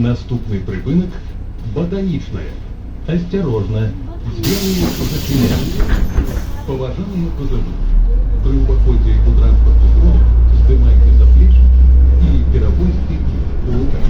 Наступний припинок – Ботанічне. Осторожно, двери зачиняются. Поважаемые пассажиры, при уходе у транспортный средств снимайте заплечники и перевозите их в руках.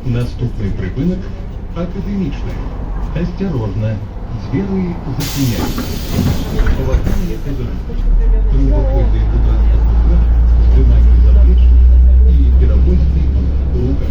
Наступний припинок – Академічне. Осторожно, двери зачиняются. Поважаемые пассажиры, при уходе у транспортный средств снимайте заплечники и перевозите их в руках.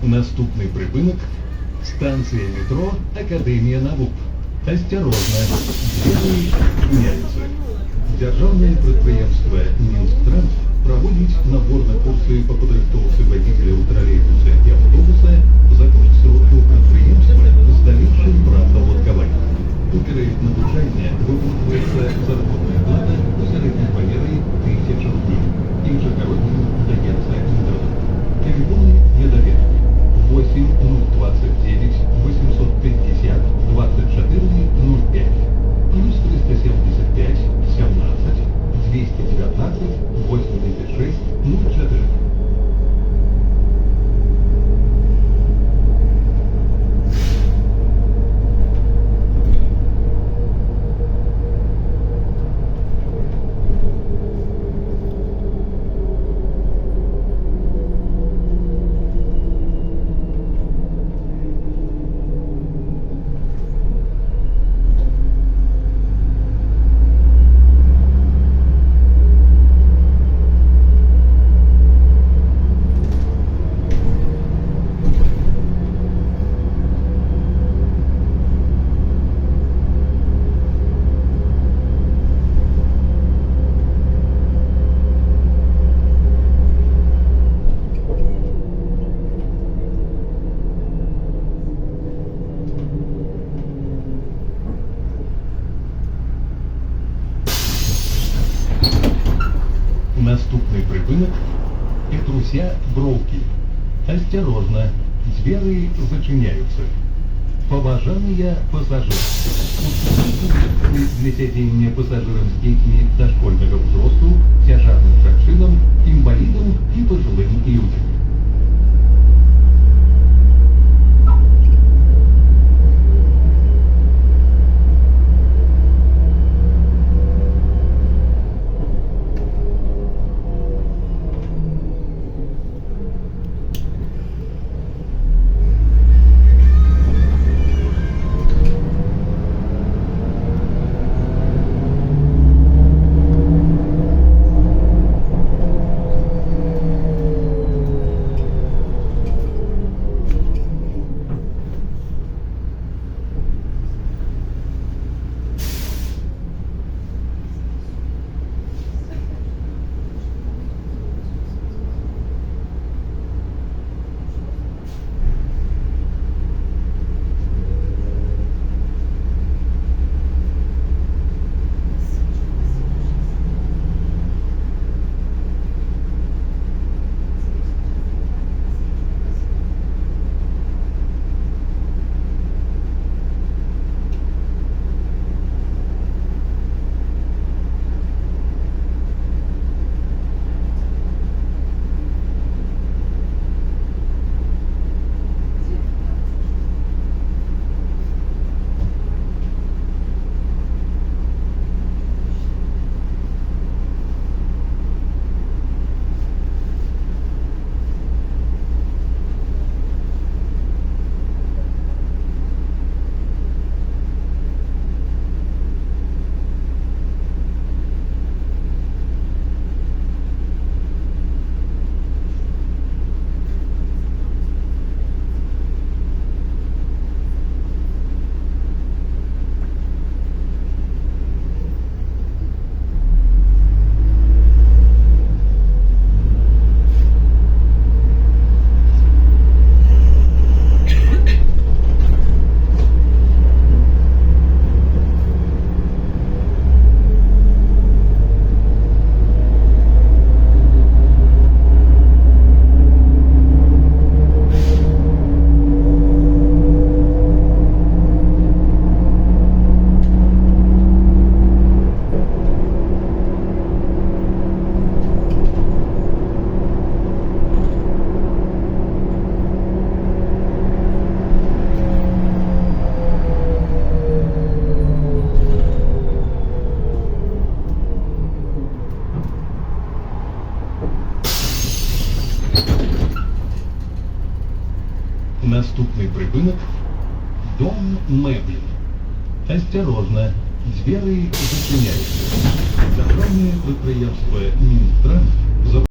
Наступний припинок – станція метро Академія наук. Осторожно, двери зачиняются. Державное предприятие Минстранс проводит набор на курсы по подготовке водителей троллейбуса и автобуса за кошт свого предприятия с дальнейшим правдоводкованием. Перед навчання випускується заробітна плата у середній помірі 1000 рублей. Ежегодно дається интернет. Телефоны недоверия. 8029 850 24 05 плюс 375 17 219 Наступний припинок – Петруся Бровки. Осторожно, двери зачиняются. Побажання пассажиров. Для сидения пассажирам с детьми дошкольного возрасту, тяжелым женщинам, инвалидам и пожилым людям. Наступний припинок – Дом меблів. Осторожно, двери зачиняються. Державне підприємство Мінтранс